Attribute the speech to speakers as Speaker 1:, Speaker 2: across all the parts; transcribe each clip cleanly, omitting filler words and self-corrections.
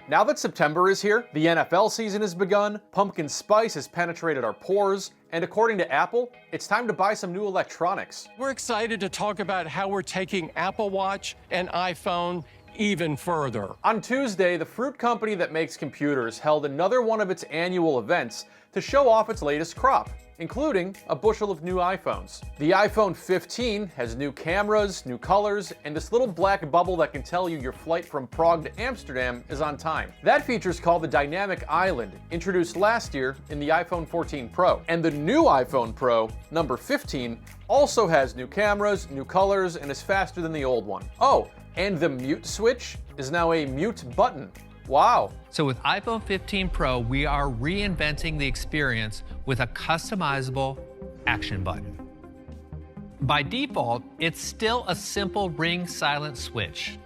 Speaker 1: Now that September is here, the NFL season has begun, pumpkin spice has penetrated our pores, and according to Apple, it's time to buy some new electronics.
Speaker 2: We're excited to talk about how we're taking Apple Watch and iPhone even further.
Speaker 1: On Tuesday, the fruit company that makes computers held another one of its annual events to show off its latest crop, including a bushel of new iPhones. The iPhone 15 has new cameras, new colors, and this little black bubble that can tell you your flight from Prague to Amsterdam is on time. That feature is called the Dynamic Island, introduced last year in the iPhone 14 Pro. And the new iPhone Pro, number 15, also has new cameras, new colors, and is faster than the old one. Oh, and the mute switch is now a mute button. Wow.
Speaker 3: So with iPhone 15 Pro, we are reinventing the experience with a customizable action button. By default, it's still a simple ring silent switch.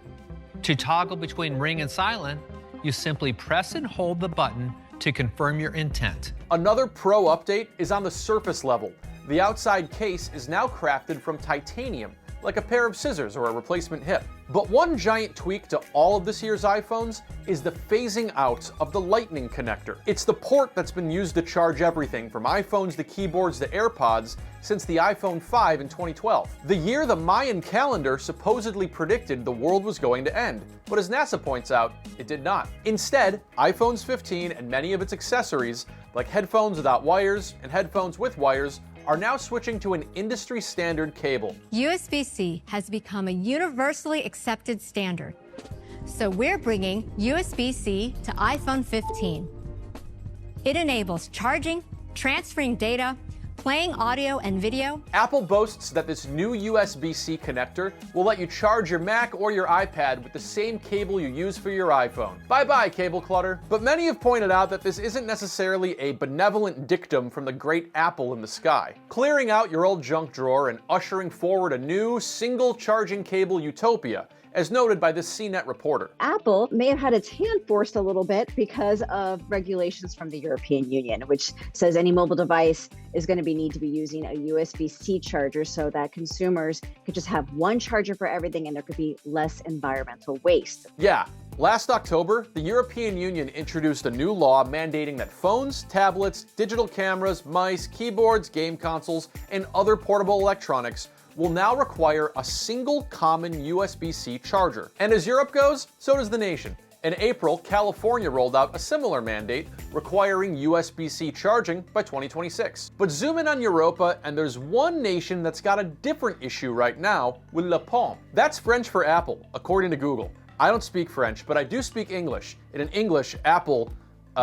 Speaker 3: To toggle between ring and silent, you simply press and hold the button to confirm your intent.
Speaker 1: Another Pro update is on the surface level. The outside case is now crafted from titanium, like a pair of scissors or a replacement hip. But one giant tweak to all of this year's iPhones is the phasing out of the Lightning connector. It's the port that's been used to charge everything from iPhones to keyboards to AirPods since the iPhone 5 in 2012. The year the Mayan calendar supposedly predicted the world was going to end, but as NASA points out, it did not. Instead, iPhones 15 and many of its accessories, like headphones without wires and headphones with wires, are now switching to an industry-standard cable.
Speaker 4: USB-C has become a universally accepted standard. So we're bringing USB-C to iPhone 15. It enables charging, transferring data, playing audio and video.
Speaker 1: Apple boasts that this new USB-C connector will let you charge your Mac or your iPad with the same cable you use for your iPhone. Bye-bye, cable clutter. But many have pointed out that this isn't necessarily a benevolent dictum from the great Apple in the sky. Clearing out your old junk drawer and ushering forward a new single charging cable utopia, as noted by this CNET reporter.
Speaker 5: Apple may have had its hand forced a little bit because of regulations from the European Union, which says any mobile device is going to need to be using a USB-C charger so that consumers could just have one charger for everything and there could be less environmental waste.
Speaker 1: Yeah. Last October, the European Union introduced a new law mandating that phones, tablets, digital cameras, mice, keyboards, game consoles, and other portable electronics will now require a single common USB-C charger. And as Europe goes, so does the nation. In April, California rolled out a similar mandate requiring USB-C charging by 2026. But zoom in on Europa, and there's one nation that's got a different issue right now with Le Pomme. That's French for Apple, according to Google. I don't speak French, but I do speak English. And in English, Apple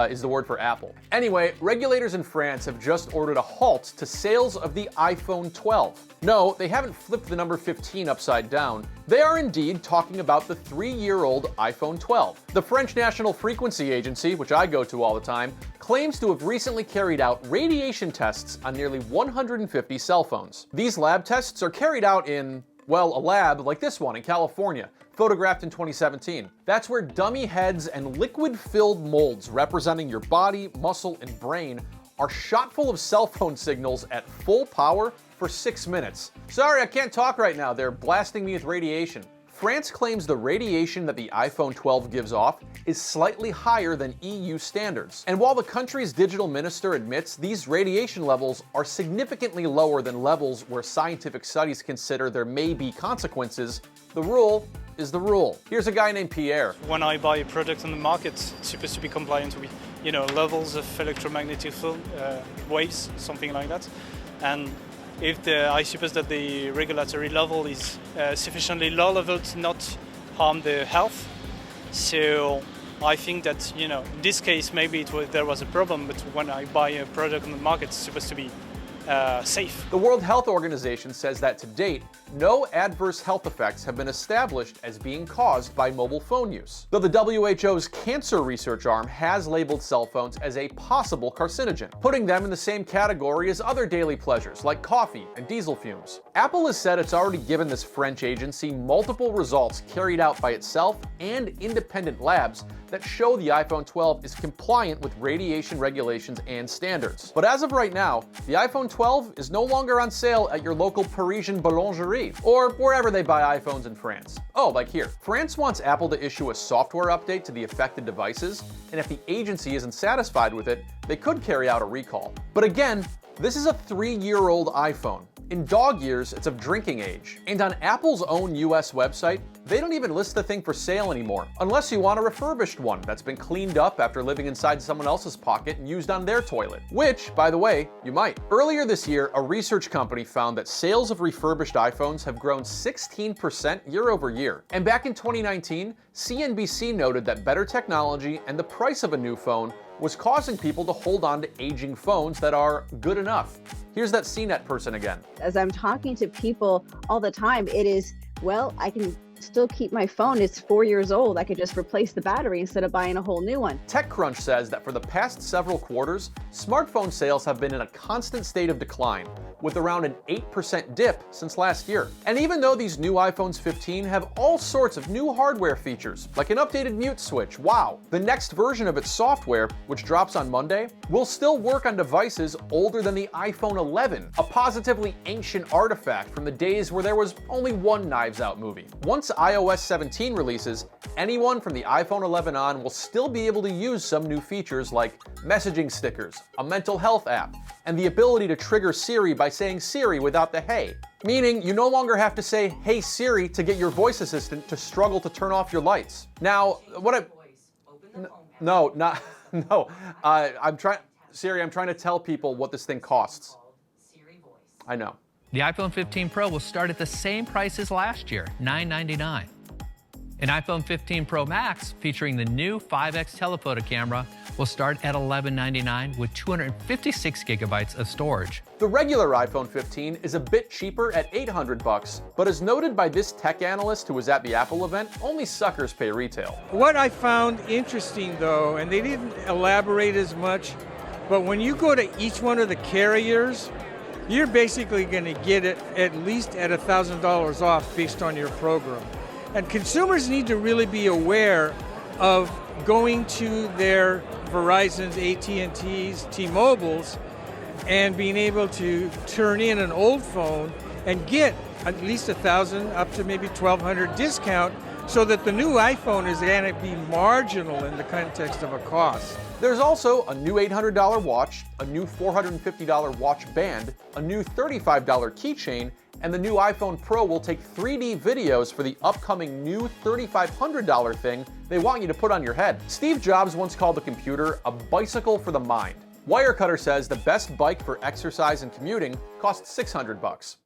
Speaker 1: is the word for Apple. Anyway, regulators in France have just ordered a halt to sales of the iPhone 12. No, they haven't flipped the number 15 upside down. They are indeed talking about the 3-year-old iPhone 12. The French National Frequency Agency, which I go to all the time, claims to have recently carried out radiation tests on nearly 150 cell phones. These lab tests are carried out in, well, a lab like this one in California, photographed in 2017. That's where dummy heads and liquid-filled molds representing your body, muscle, and brain are shot full of cell phone signals at full power for 6 minutes. Sorry, I can't talk right now. They're blasting me with radiation. France claims the radiation that the iPhone 12 gives off is slightly higher than EU standards. And while the country's digital minister admits these radiation levels are significantly lower than levels where scientific studies consider there may be consequences, the rule is the rule. Here's a guy named Pierre.
Speaker 6: When I buy a product on the market, it's supposed to be compliant with, levels of electromagnetic field, waves, something like that. And if I suppose that the regulatory level is sufficiently low level to not harm the health. So I think that, in this case, maybe there was a problem, but when I buy a product on the market, it's supposed to be safe.
Speaker 1: The World Health Organization says that to date, no adverse health effects have been established as being caused by mobile phone use. Though the WHO's cancer research arm has labeled cell phones as a possible carcinogen, putting them in the same category as other daily pleasures like coffee and diesel fumes. Apple has said it's already given this French agency multiple results carried out by itself and independent labs that show the iPhone 12 is compliant with radiation regulations and standards. But as of right now, the iPhone iPhone 12 is no longer on sale at your local Parisian boulangerie, or wherever they buy iPhones in France. Oh, like here. France wants Apple to issue a software update to the affected devices, and if the agency isn't satisfied with it, they could carry out a recall. But again, this is a 3-year-old iPhone. In dog years, it's of drinking age. And on Apple's own US website, they don't even list the thing for sale anymore, unless you want a refurbished one that's been cleaned up after living inside someone else's pocket and used on their toilet. Which, by the way, you might. Earlier this year, a research company found that sales of refurbished iPhones have grown 16% year over year. And back in 2019, CNBC noted that better technology and the price of a new phone was causing people to hold on to aging phones that are good enough. Here's that CNET person again.
Speaker 5: As I'm talking to people all the time, it is, well, I can still keep my phone. It's 4 years old. I could just replace the battery instead of buying a whole new one.
Speaker 1: TechCrunch says that for the past several quarters, smartphone sales have been in a constant state of decline, with around an 8% dip since last year. And even though these new iPhones 15 have all sorts of new hardware features, like an updated mute switch, wow, the next version of its software, which drops on Monday, will still work on devices older than the iPhone 11, a positively ancient artifact from the days where there was only one Knives Out movie. Once iOS 17 releases, anyone from the iPhone 11 on will still be able to use some new features like messaging stickers, a mental health app, and the ability to trigger Siri by saying Siri without the hey. Meaning you no longer have to say, "Hey Siri," to get your voice assistant to struggle to turn off your lights. Now, Siri, I'm trying to tell people what this thing costs. I know.
Speaker 3: The iPhone 15 Pro will start at the same price as last year, $999. An iPhone 15 Pro Max featuring the new 5x telephoto camera will start at $1199 with 256 gigabytes of storage.
Speaker 1: The regular iPhone 15 is a bit cheaper at $800, but as noted by this tech analyst who was at the Apple event, only suckers pay retail.
Speaker 7: What I found interesting though, and they didn't elaborate as much, but when you go to each one of the carriers, you're basically going to get it at least at $1,000 off based on your program. And consumers need to really be aware of going to their Verizon's, AT&T's, T-Mobile's, and being able to turn in an old phone and get at least $1,000 up to maybe $1,200 discount, so that the new iPhone is going to be marginal in the context of a cost.
Speaker 1: There's also a new $800 watch, a new $450 watch band, a new $35 keychain, and the new iPhone Pro will take 3D videos for the upcoming new $3,500 thing they want you to put on your head. Steve Jobs once called the computer a bicycle for the mind. Wirecutter says the best bike for exercise and commuting costs $600.